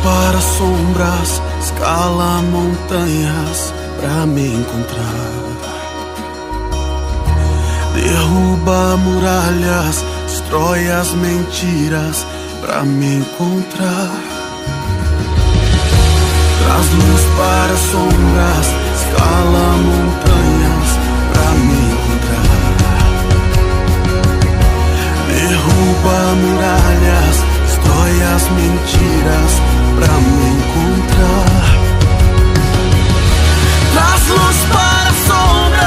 para sombras, escala montanhas pra me encontrar. Derruba muralhas, destrói as mentiras pra me encontrar. Traz luz para sombras, escala montanhas